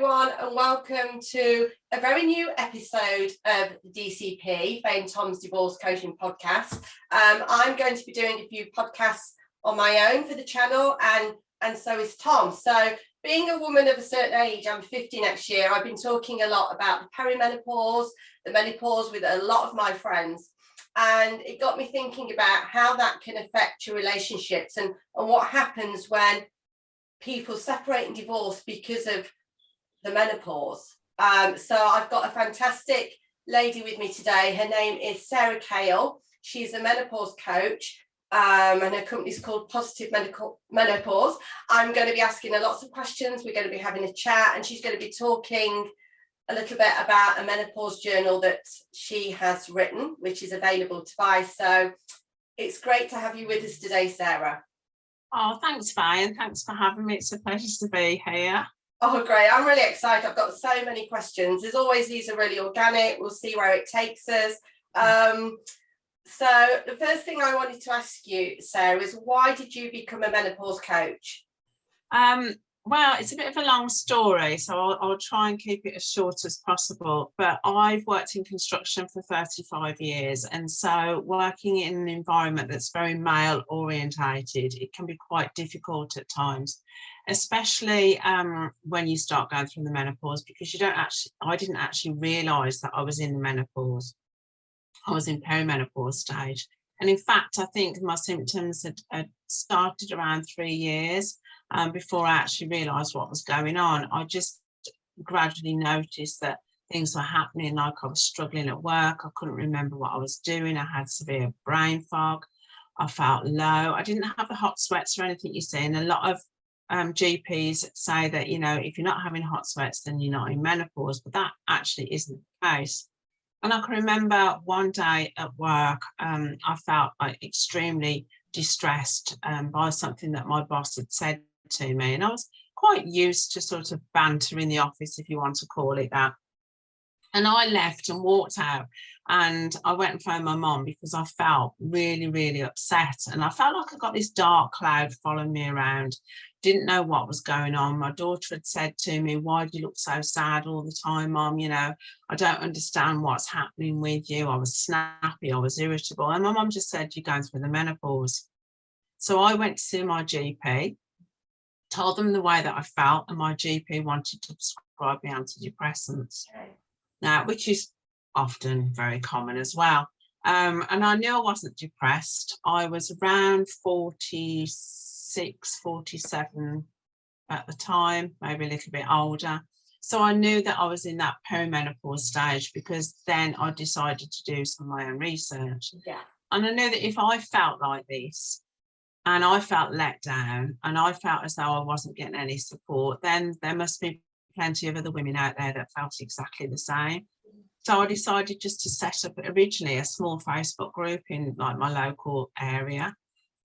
everyone, and welcome to a very new episode of the DCP, Fame Tom's Divorce Coaching Podcast. I'm going to be doing a few podcasts on my own for the channel, and so is Tom. So being a woman of a certain age, I'm 50 next year, I've been talking a lot about the perimenopause, the menopause with a lot of my friends. And it got me thinking about how that can affect your relationships and what happens when people separate and divorce because of the menopause. So I've got a fantastic lady with me today. Her name is Cale. She's a menopause coach, and her company's called Positive Menopause. I'm going to be asking her lots of questions. We're going to be having a chat, and she's going to be talking a little bit about a menopause journal that she has written, which is available to buy. So it's great to have you with us today, Sarah. Oh, thanks, Faye, and thanks for having me. It's a pleasure to be here. Oh, great. I'm really excited. I've got so many questions. As always, these are really organic. We'll see where it takes us. So the first thing I wanted to ask you, Sarah, is why did you become a menopause coach? Well, it's a bit of a long story, so I'll try and keep it as short as possible. But I've worked in construction for 35 years, and so working in an environment that's very male orientated, it can be quite difficult at times, especially when you start going through the menopause, because I didn't actually realise that I was in the menopause. I was in perimenopause stage, and in fact, I think my symptoms had started around 3 years. Before I actually realised what was going on. I just gradually noticed that things were happening, like I was struggling at work. I couldn't remember what I was doing. I had severe brain fog. I felt low. I didn't have the hot sweats or anything you see. And a lot of GPs say that, you know, if you're not having hot sweats, then you're not in menopause, but that actually isn't the case. And I can remember one day at work, I felt like extremely distressed by something that my boss had said to me, and I was quite used to sort of banter in the office, if you want to call it that. And I left and walked out, and I went and phoned my mum because I felt really, really upset, and I felt like I got this dark cloud following me around. Didn't know what was going on. My daughter had said to me, "Why do you look so sad all the time, Mum? You know, I don't understand what's happening with you." I was snappy, I was irritable, and my mum just said, "You're going through the menopause." So I went to see my GP, told them the way that I felt, and my GP wanted to prescribe me antidepressants, now, which is often very common as well. And I knew I wasn't depressed. I was around 46, 47 at the time, maybe a little bit older. So I knew that I was in that perimenopause stage, because then I decided to do some of my own research. Yeah. And I knew that if I felt like this, and I felt let down, and I felt as though I wasn't getting any support, then there must be plenty of other women out there that felt exactly the same. So I decided just to set up originally a small Facebook group in like my local area.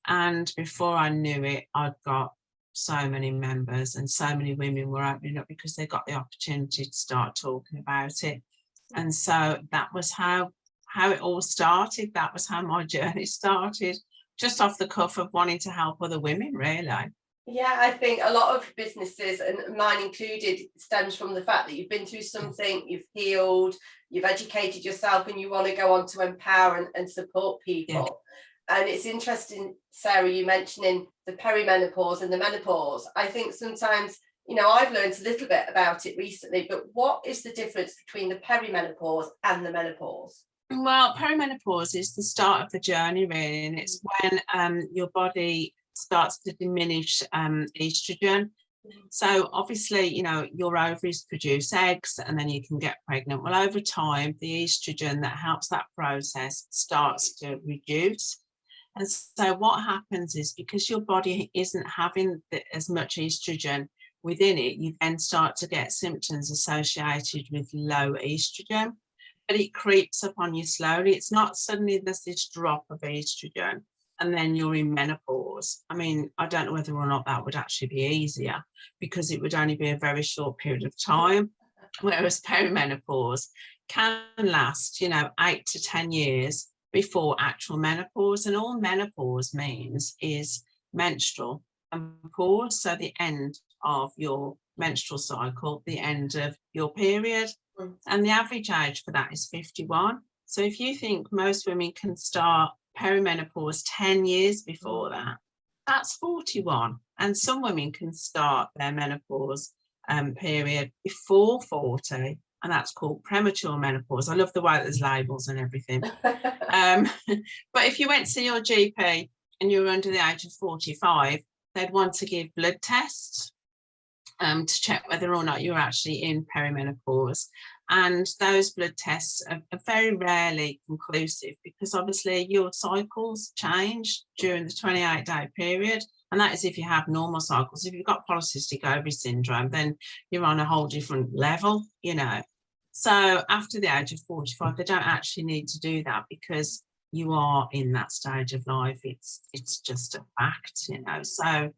And before I knew it, I'd got so many members, and so many women were opening up because they got the opportunity to start talking about it. And so that was how it all started. That was how my journey started. Just off the cuff of wanting to help other women, really. Yeah, I think a lot of businesses, and mine included, stems from the fact that you've been through something, you've healed, you've educated yourself, and you want to go on to empower and support people. Yeah. And it's interesting, Sarah, you mentioning the perimenopause and the menopause. I think sometimes, you know, I've learned a little bit about it recently, but what is the difference between the perimenopause and the menopause? Well, perimenopause is the start of the journey, really, and it's when your body starts to diminish estrogen. So obviously, you know, your ovaries produce eggs, and then you can get pregnant. Well, over time, the estrogen that helps that process starts to reduce. And so what happens is, because your body isn't having as much estrogen within it, you then start to get symptoms associated with low estrogen. But it creeps up on you slowly. It's not suddenly there's this drop of estrogen and then you're in menopause. I mean, I don't know whether or not that would actually be easier, because it would only be a very short period of time, whereas perimenopause can last, you know, 8 to 10 years before actual menopause. And all menopause means is menstrual and pause, so the end of your menstrual cycle, the end of your period. And the average age for that is 51. So if you think most women can start perimenopause 10 years before that, that's 41. And some women can start their menopause period before 40, and that's called premature menopause. I love the way that there's labels and everything. But if you went to your GP and you were under the age of 45, they'd want to give blood tests to check whether or not you're actually in perimenopause. And those blood tests are very rarely conclusive, because obviously your cycles change during the 28-day period. And that is if you have normal cycles. If you've got polycystic ovary syndrome, then you're on a whole different level, you know. So after the age of 45, they don't actually need to do that, because you are in that stage of life. It's just a fact, you know. So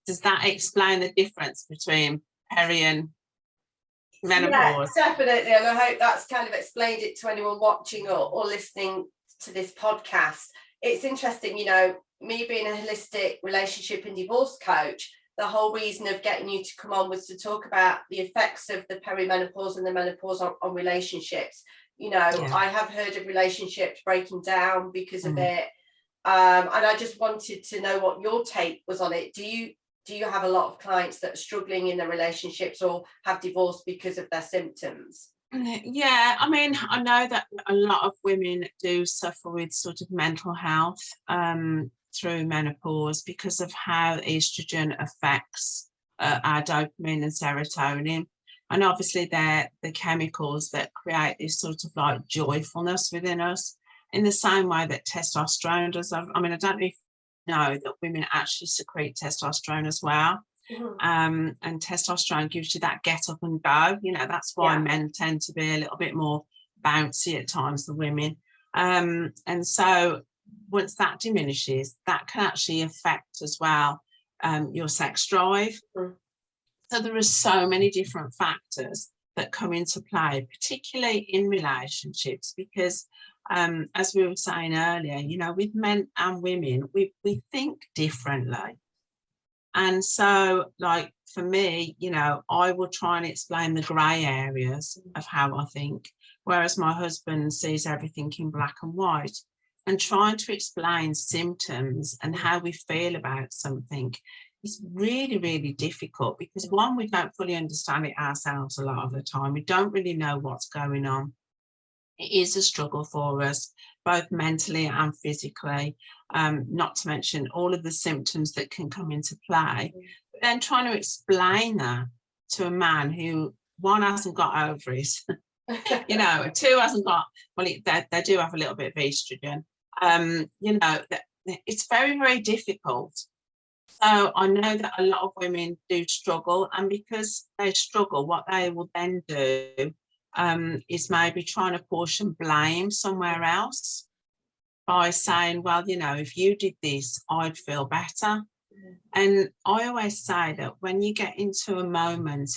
does that explain the difference between peri and menopause? Yeah, definitely. And I hope that's kind of explained it to anyone watching or listening to this podcast. It's interesting, you know, me being a holistic relationship and divorce coach, the whole reason of getting you to come on was to talk about the effects of the perimenopause and the menopause on relationships. You know, I have heard of relationships breaking down because of it. And I just wanted to know what your take was on it. Do you have a lot of clients that are struggling in their relationships or have divorced because of their symptoms? Yeah, I mean, I know that a lot of women do suffer with sort of mental health through menopause, because of how estrogen affects our dopamine and serotonin. And obviously they're the chemicals that create this sort of like joyfulness within us, in the same way that testosterone does. I mean, I don't know if you know that women actually secrete testosterone as well. And testosterone gives you that get up and go, you know. That's why men tend to be a little bit more bouncy at times than women. And so once that diminishes, that can actually affect as well your sex drive. So there are so many different factors that come into play, particularly in relationships, because as we were saying earlier, you know, with men and women, we think differently. And so, like, for me, you know, I will try and explain the grey areas of how I think, whereas my husband sees everything in black and white. And trying to explain symptoms and how we feel about something is really, really difficult, because one, we don't fully understand it ourselves a lot of the time. We don't really know what's going on. It is a struggle for us, both mentally and physically, not to mention all of the symptoms that can come into play. But then trying to explain that to a man who, one, hasn't got ovaries, you know, two, hasn't got, well, they do have a little bit of estrogen, you know, it's very, very difficult. So I know that a lot of women do struggle, and because they struggle, what they will then do is maybe trying to portion blame somewhere else by saying, well, you know, if you did this, I'd feel better. And I always say that when you get into a moment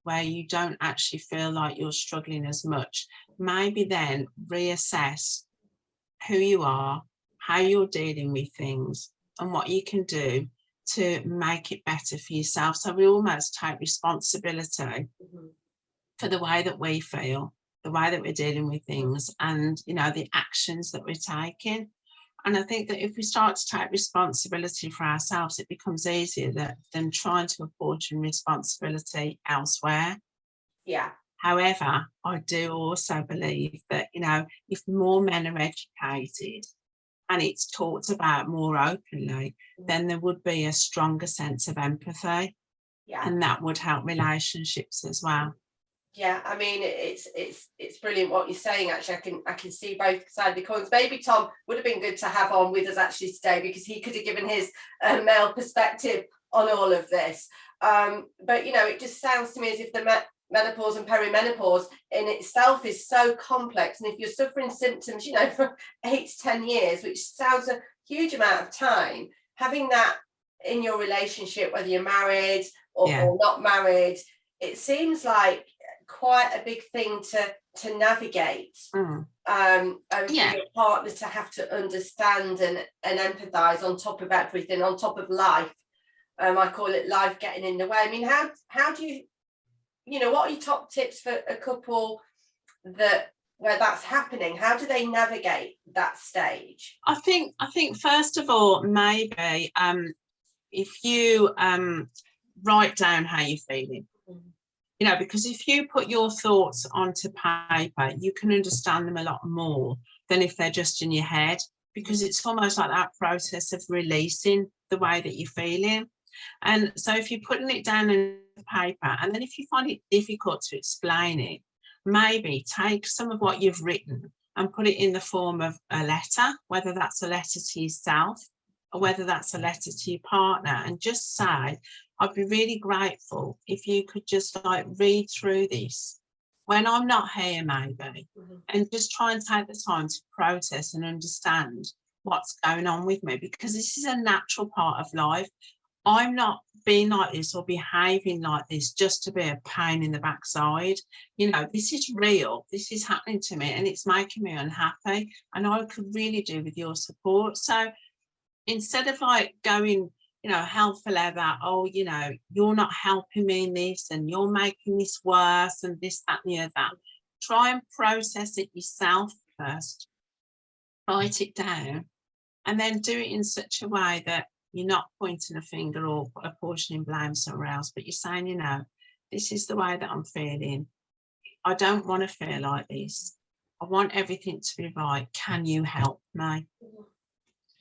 where you don't actually feel like you're struggling as much, maybe then reassess who you are, how you're dealing with things, and what you can do to make it better for yourself. So we almost take responsibility for the way that we feel, the way that we're dealing with things, and, you know, the actions that we're taking. And I think that if we start to take responsibility for ourselves, it becomes easier than trying to apportion responsibility elsewhere. Yeah. However, I do also believe that, you know, if more men are educated and it's talked about more openly, then there would be a stronger sense of empathy. Yeah. And that would help relationships as well. Yeah, I mean, it's brilliant what you're saying. Actually, I can see both sides of the coins. Maybe Tom would have been good to have on with us actually today, because he could have given his male perspective on all of this. But, you know, it just sounds to me as if the menopause and perimenopause in itself is so complex. And if you're suffering symptoms, you know, for 8 to 10 years, which sounds a huge amount of time, having that in your relationship, whether you're married or not married, it seems like quite a big thing to navigate, and for your partner to have to understand and empathize on top of everything, on top of life. I call it life getting in the way. I mean, how do you, what are your top tips for a couple where that's happening? How do they navigate that stage? I think first of all, maybe if you write down how you're feeling, because if you put your thoughts onto paper, you can understand them a lot more than if they're just in your head, because it's almost like that process of releasing the way that you're feeling. And so if you're putting it down on paper, and then if you find it difficult to explain it, maybe take some of what you've written and put it in the form of a letter, whether that's a letter to yourself or whether that's a letter to your partner, and just say, I'd be really grateful if you could just read through this when I'm not here, maybe, and just try and take the time to process and understand what's going on with me, because this is a natural part of life. I'm not being like this or behaving like this just to be a pain in the backside. This is real. This is happening to me and it's making me unhappy, and I could really do with your support. So instead of going, hell for leather, you're not helping me in this and you're making this worse and this, that, and the other, try and process it yourself first. Write it down and then do it in such a way that you're not pointing a finger or apportioning blame somewhere else, but you're saying, this is the way that I'm feeling. I don't want to feel like this. I want everything to be right. Can you help me?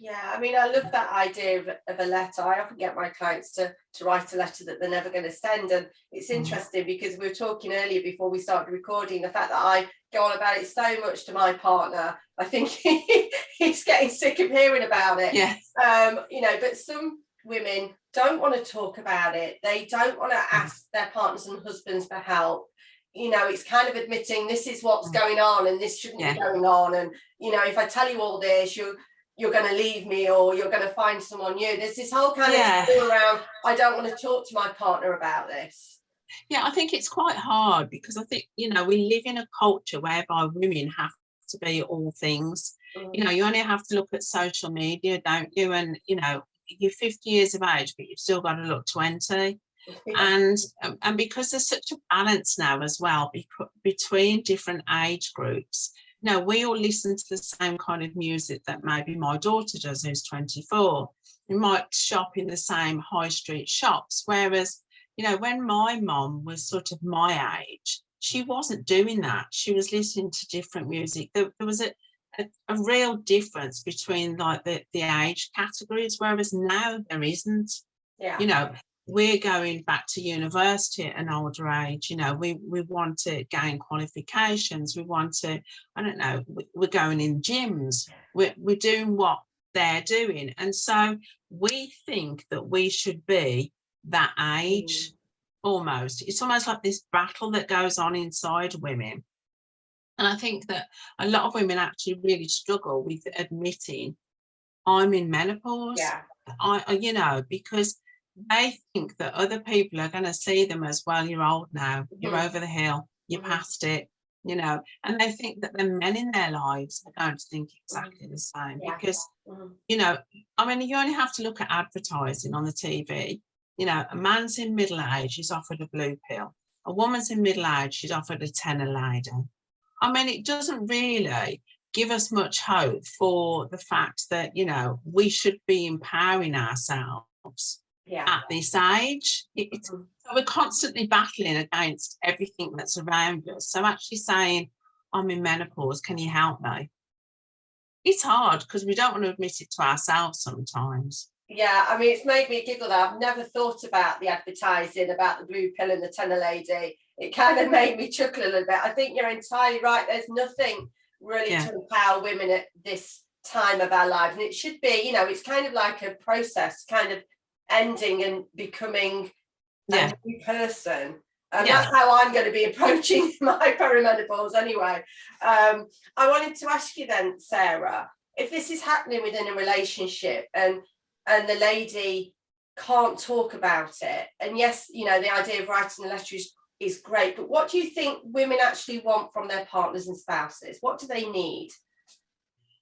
Yeah, I mean, I love that idea of a letter. I often get my clients to write a letter that they're never going to send. And it's interesting because we were talking earlier before we started recording, the fact that I go on about it so much to my partner. I think he's getting sick of hearing about it. Yes. But some women don't want to talk about it. They don't want to ask their partners and husbands for help. It's kind of admitting this is what's going on and this shouldn't be going on. And, if I tell you all this, you're going to leave me or you're going to find someone new. There's this whole kind of thing around, I don't want to talk to my partner about this. Yeah, I think it's quite hard because I think, we live in a culture whereby women have to be all things. You only have to look at social media, don't you? And, you're 50 years of age, but you've still got to look 20. And because there's such a balance now as well between different age groups. We all listen to the same kind of music that maybe my daughter does, who's 24. We might shop in the same high street shops, whereas, when my mom was sort of my age, she wasn't doing that. She was listening to different music. There was a real difference between the age categories, whereas now there isn't. Yeah. We're going back to university at an older age. We want to gain qualifications. We want to, we're going in gyms. We're doing what they're doing. And so we think that we should be that age almost. It's almost like this battle that goes on inside women. And I think that a lot of women actually really struggle with admitting I'm in menopause. Yeah. Because they think that other people are going to see them as, well, you're old now, you're over the hill, you're past it, and they think that the men in their lives are going to think exactly the same. Because, you only have to look at advertising on the TV. A man's in middle age, he's offered a blue pill. A woman's in middle age, she's offered a tenner lady. It doesn't really give us much hope for the fact that, we should be empowering ourselves at this age. So we're constantly battling against everything that's around us. So actually saying, I'm in menopause, can you help me? It's hard because we don't want to admit it to ourselves sometimes. Yeah, it's made me giggle that I've never thought about the advertising about the blue pill and the tenner lady. It kind of made me chuckle a little bit. I think you're entirely right. There's nothing really to empower women at this time of our lives. And it should be, it's kind of like a process, kind of ending and becoming a new person. That's how I'm going to be approaching my perimenopause anyway. I wanted to ask you then, Sarah, if this is happening within a relationship and the lady can't talk about it, and yes, the idea of writing a letter is great, but what do you think women actually want from their partners and spouses? What do they need?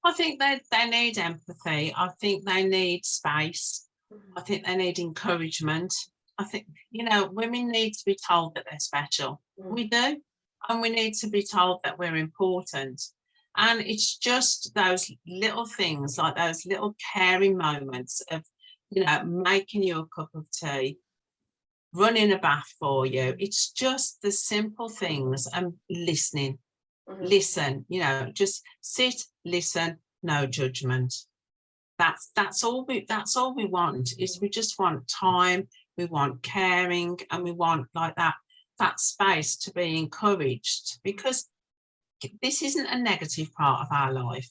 I think they need empathy. I think they need space. I think they need encouragement. I think, women need to be told that they're special. We do. And we need to be told that we're important. And it's just those little things, like those little caring moments of, making you a cup of tea, running a bath for you. It's just the simple things, and listening. Listen, just sit, listen, no judgment. That's all we want. Is we just want time, we want caring, and we want like that space to be encouraged, because this isn't a negative part of our life.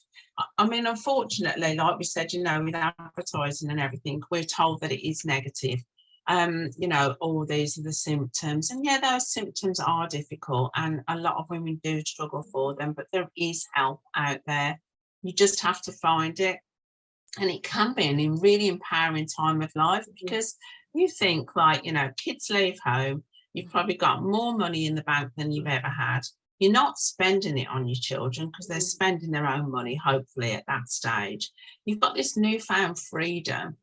I mean, unfortunately, like we said, with advertising and everything, we're told that it is negative. All these are the symptoms, and those symptoms are difficult, and a lot of women do struggle for them, but there is help out there. You just have to find it. And it can be a really empowering time of life, because you think, like, kids leave home, you've probably got more money in the bank than you've ever had. You're not spending it on your children because they're spending their own money, hopefully, at that stage. You've got this newfound freedom,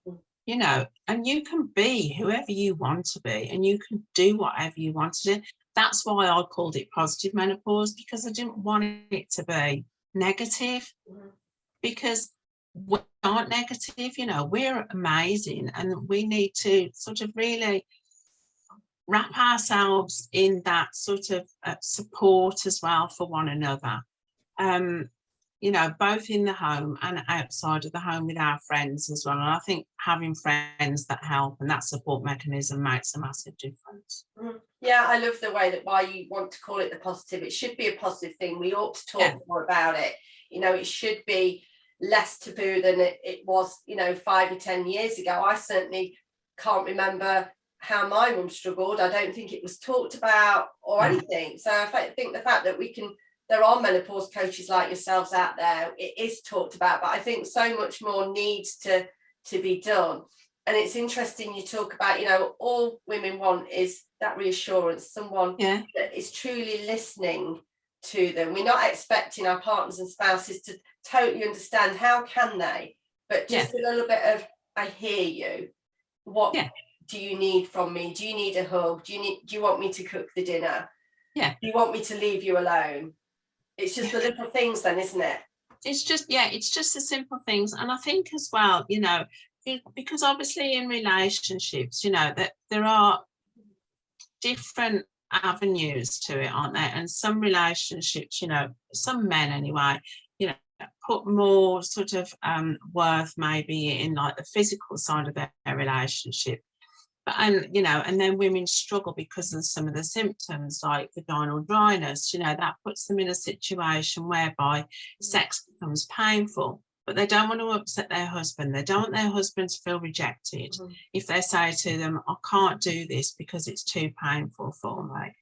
and you can be whoever you want to be, and you can do whatever you want to do. That's why I called it positive menopause, because I didn't want it to be negative, because we aren't negative, we're amazing, and we need to sort of really wrap ourselves in that sort of support as well for one another, both in the home and outside of the home with our friends as well. And I think having friends that help and that support mechanism makes a massive difference. Yeah, I love the way that why you want to call it the positive. It should be a positive thing. We ought to talk more about it. It should be less taboo than it was, 5 or 10 years ago. I certainly can't remember how my mum struggled. I don't think it was talked about or anything. So I think the fact that there are menopause coaches like yourselves out there, it is talked about, but I think so much more needs to be done. And it's interesting you talk about, all women want is that reassurance, someone that is truly listening to them. We're not expecting our partners and spouses to totally understand, how can they, but just a little bit of, I hear you, what do you need from me? Do you need a hug? Do you want me to cook the dinner? Do you want me to leave you alone? It's just the little things then, isn't it? It's just the simple things. And I think as well, because obviously in relationships, that there are different avenues to it, aren't there? And some relationships, some men anyway, put more sort of worth maybe in like the physical side of their relationship. And then women struggle because of some of the symptoms like vaginal dryness, that puts them in a situation whereby sex becomes painful, but they don't want to upset their husband. They don't want their husband to feel rejected if they say to them, I can't do this because it's too painful for me.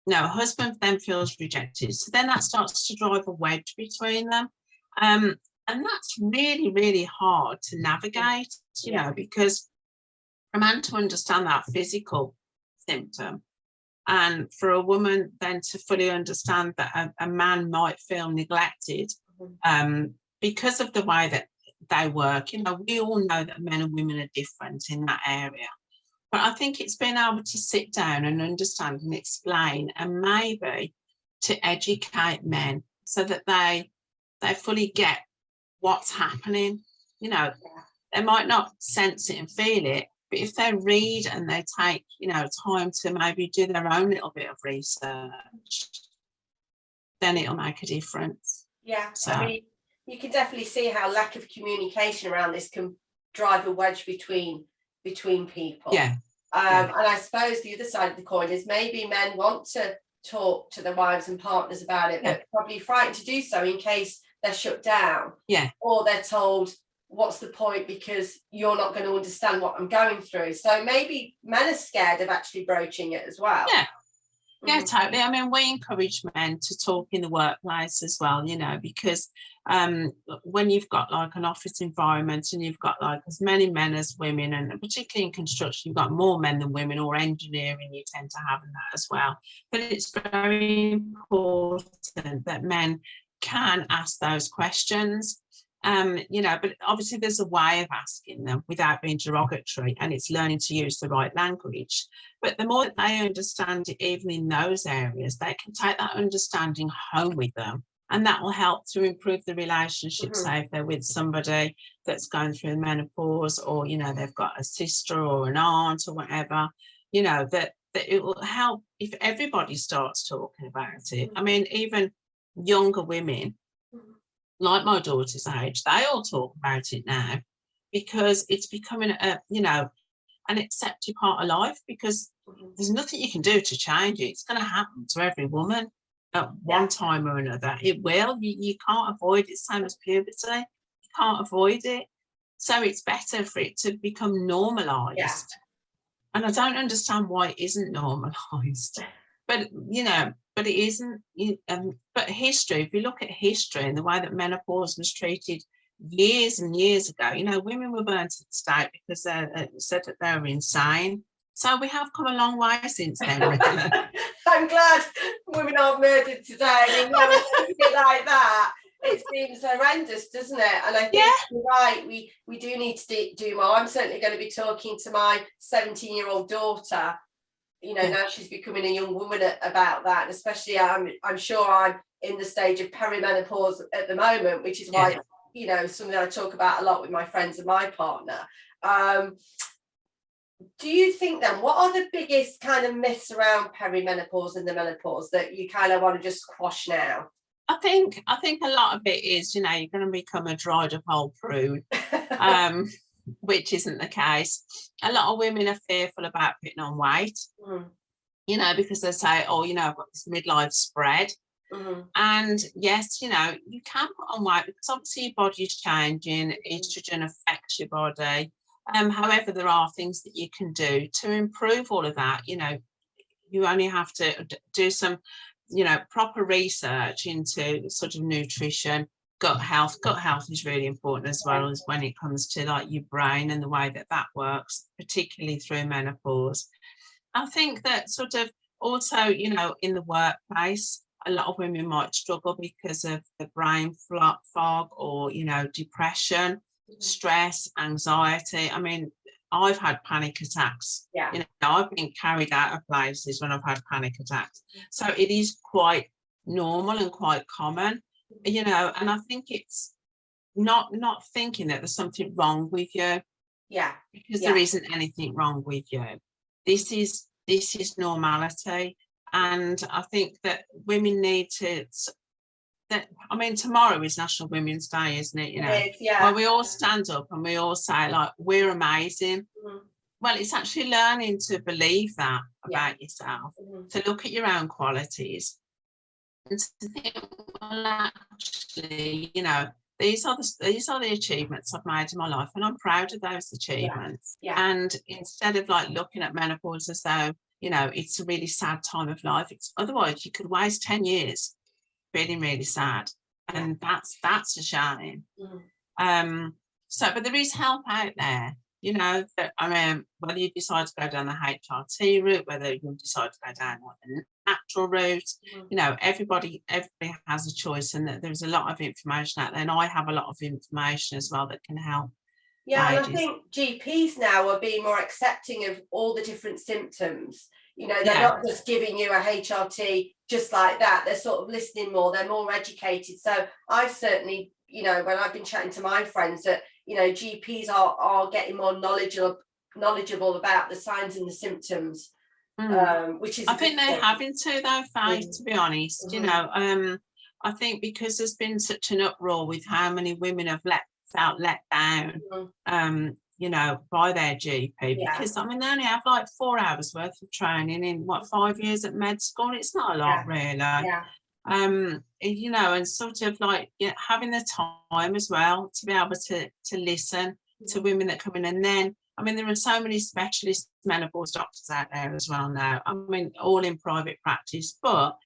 No, husband then feels rejected. So then that starts to drive a wedge between them. And that's really, really hard to navigate, because a man to understand that physical symptom, and for a woman then to fully understand that a man might feel neglected because of the way that they work. We all know that men and women are different in that area, but I think it's being able to sit down and understand and explain, and maybe to educate men so that they fully get what's happening. They might not sense it and feel it, but if they read and they take, time to maybe do their own little bit of research, then it'll make a difference. Yeah, so, I mean, you can definitely see how lack of communication around this can drive a wedge between people. And I suppose the other side of the coin is maybe men want to talk to their wives and partners about it, but probably frightened to do so in case they're shut down. Or they're told, what's the point, because you're not going to understand what I'm going through. So maybe men are scared of actually broaching it as well. Yeah, totally. I mean, we encourage men to talk in the workplace as well, because when you've got like an office environment and you've got like as many men as women, and particularly in construction, you've got more men than women, or engineering, you tend to have that as well. But it's very important that men can ask those questions. You know, but obviously there's a way of asking them without being derogatory, and it's learning to use the right language. But the more that they understand it, even in those areas, they can take that understanding home with them, and that will help to improve the relationship. Say if they're with somebody that's going through menopause, or, you know, they've got a sister or an aunt or whatever, you know, that it will help if everybody starts talking about it. I mean, even younger women, like my daughter's age, they all talk about it now, because it's becoming a, you know, an accepted part of life, because there's nothing you can do to change it. It's going to happen to every woman at one time or another. It will. You can't avoid it. Same as puberty. You can't avoid it. So it's better for it to become normalised. And I don't understand why it isn't normalised. But, you know, but it isn't. But history, if you look at history and the way that menopause was treated years and years ago, you know, women were burnt at the stake because they said that they were insane. So we have come a long way since then, really. I'm glad women aren't murdered today. I mean, when it like that, it seems horrendous, doesn't it? And I think you're right, we do need to do more. I'm certainly going to be talking to my 17-year-old daughter, you know, now she's becoming a young woman, about that. And especially I'm sure I'm in the stage of perimenopause at the moment, which is why, you know, something I talk about a lot with my friends and my partner. Do you think then, what are the biggest kind of myths around perimenopause and the menopause that you kind of want to just quash now? I think a lot of it is, you know, you're going to become a dried up old prune, which isn't the case. A lot of women are fearful about putting on weight, you know, because they say, oh, you know, I've got this midlife spread. And yes, you know, you can put on weight because obviously your body's changing, estrogen affects your body. However, there are things that you can do to improve all of that. You know, you only have to do some, you know, proper research into sort of nutrition, gut health. Gut health is really important, as well as when it comes to like your brain and the way that that works, particularly through menopause. I think that sort of also, you know, in the workplace, a lot of women might struggle because of the brain fog, or, you know, depression, stress, anxiety. I mean, I've had panic attacks. You know, I've been carried out of places when I've had panic attacks. So it is quite normal and quite common, you know, and I think it's not thinking that there's something wrong with you. Because there isn't anything wrong with you. This is normality. And I think that women need to, I mean, tomorrow is National Women's Day, isn't it? You know, where we all stand up and we all say, like, we're amazing. Well, it's actually learning to believe that about yourself, to look at your own qualities, and to think, well, actually, you know, these are the achievements I've made in my life, and I'm proud of those achievements. And instead of like looking at menopause as though, you know, it's a really sad time of life, it's otherwise you could waste 10 years feeling really sad, and that's a shame. So, but there is help out there, you know, that, I mean, whether you decide to go down the HRT route, whether you decide to go down the natural route, you know, everybody has a choice, and that there's a lot of information out there, and I have a lot of information as well that can help. And I think GPs now are being more accepting of all the different symptoms. You know, they're not just giving you a HRT just like that. They're sort of listening more. They're more educated. So I've certainly, you know, when I've been chatting to my friends, that, you know, GPs are getting more knowledgeable about the signs and the symptoms, which is, I think they're having to, though, Faith, to be honest. You know, I think because there's been such an uproar with how many women have felt let down, you know, by their GP, because I mean, they only have like 4 hours worth of training in 5 years at med school. It's not a lot, really. You know, and sort of like having the time as well to be able to listen to women that come in. And then, I mean, there are so many specialist menopause doctors out there as well now. I mean, all in private practice. But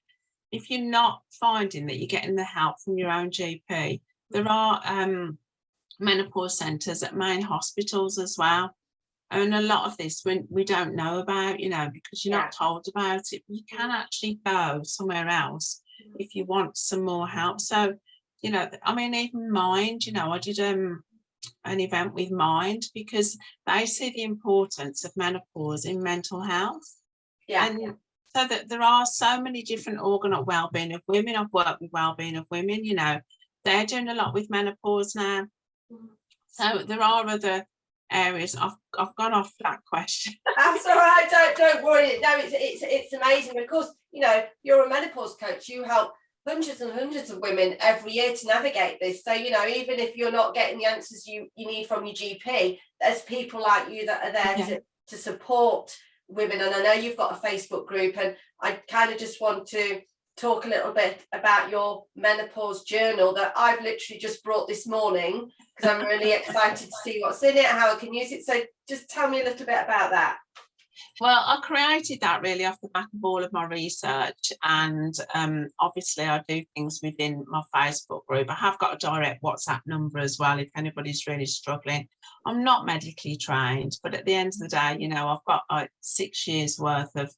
if you're not finding that you're getting the help from your own GP, there are menopause centres at main hospitals as well. And a lot of this we don't know about, you know, because you're not told about it. You can actually go somewhere else if you want some more help. So you know, I mean, even Mind, you know, I did an event with Mind because they see the importance of menopause in mental health. Yeah. And so that there are so many different organ well-being of women. I've worked with well-being of women, you know, they're doing a lot with menopause now. So there are other areas. I've gone off that question. That's all right. Don't worry. No, it's amazing. Of course, you know, you're a menopause coach. You help hundreds and hundreds of women every year to navigate this. So, you know, even if you're not getting the answers you need from your GP, there's people like you that are there to support women. And I know you've got a Facebook group, and I kind of just want to talk a little bit about your Menopause Journal that I've literally just brought this morning because I'm really excited to see what's in it, how I can use it. So just tell me a little bit about that. Well, I created that really off the back of all of my research, and obviously I do things within my Facebook group. I have got a direct WhatsApp number as well if anybody's really struggling. I'm not medically trained, but at the end of the day, you know, I've got like 6 years worth of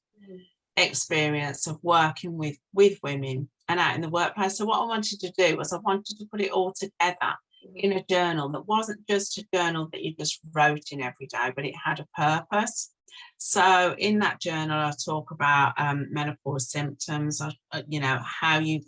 experience of working with women and out in the workplace. So what I wanted to do was I wanted to put it all together in a journal that wasn't just a journal that you just wrote in every day, but it had a purpose. So in that journal, I talk about menopause symptoms, you know, how you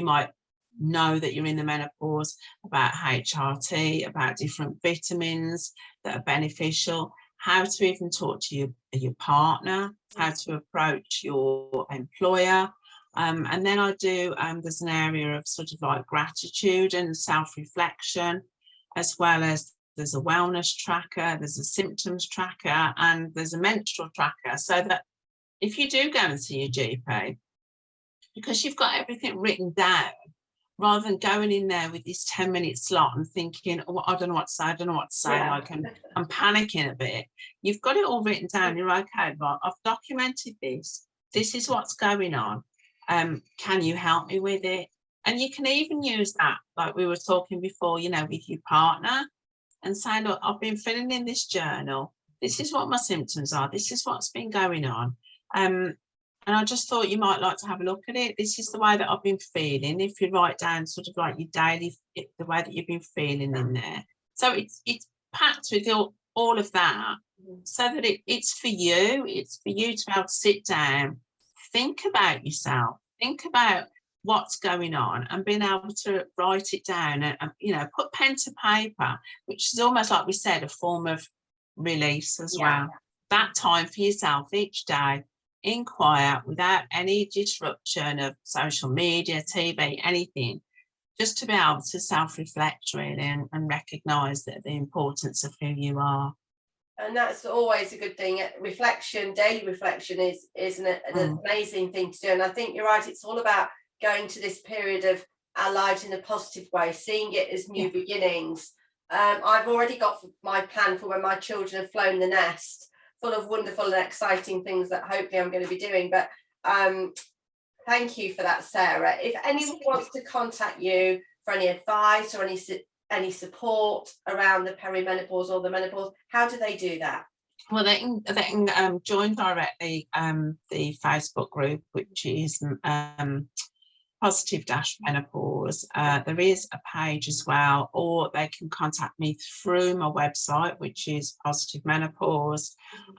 might know that you're in the menopause, about HRT, about different vitamins that are beneficial, how to even talk to your partner, how to approach your employer. And then I do, there's an area of sort of like gratitude and self-reflection, as well as there's a wellness tracker, there's a symptoms tracker, and there's a menstrual tracker. So that if you do go and see your GP, because you've got everything written down, rather than going in there with this 10-minute slot and thinking, oh, I don't know what to say, I don't know what to say, like I'm panicking a bit. You've got it all written down. You're okay, right, I've documented this. This is what's going on. Can you help me with it? And you can even use that, like we were talking before, you know, with your partner, and say, look, I've been filling in this journal. This is what my symptoms are. This is what's been going on. And I just thought you might like to have a look at it. This is the way that I've been feeling. If you write down sort of like your daily, the way that you've been feeling in there. So it's packed with all of that, so that it's for you. It's for you to be able to sit down, think about yourself, think about what's going on, and being able to write it down and you know, put pen to paper, which is almost like we said, a form of release as well. That time for yourself each day, in quiet, without any disruption of social media, TV, anything, just to be able to self-reflect really and recognise that the importance of who you are. And that's always a good thing. Reflection, daily reflection is an amazing thing to do. And I think you're right, it's all about going to this period of our lives in a positive way, seeing it as new beginnings. I've already got my plan for when my children have flown the nest, full of wonderful and exciting things that hopefully I'm going to be doing. But thank you for that, Sarah. If anyone wants to contact you for any advice or any support around the perimenopause or the menopause, how do they do that? Well, they can join directly the Facebook group, which is positive-menopause. There is a page as well, or they can contact me through my website, which is Positive Menopause.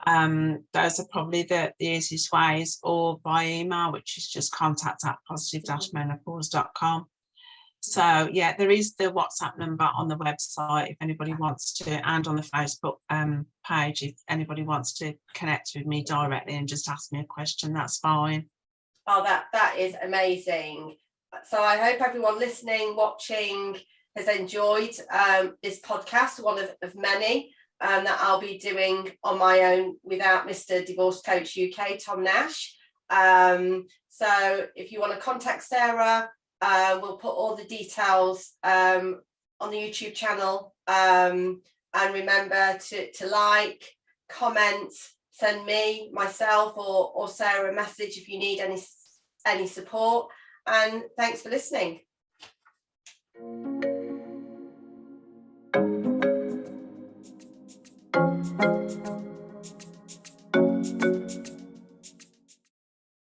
Those are probably the easiest ways, or by email, which is just contact@positive-menopause.com. So yeah, there is the WhatsApp number on the website if anybody wants to, and on the Facebook page if anybody wants to connect with me directly and just ask me a question, that's fine. Oh, that is amazing. So I hope everyone listening, watching has enjoyed this podcast, one of many that I'll be doing on my own without Mr. Divorce Coach UK, Tom Nash. So if you want to contact Sarah, we'll put all the details on the YouTube channel. And remember to like, comment, send me, myself, or Sarah a message if you need any support. And thanks for listening.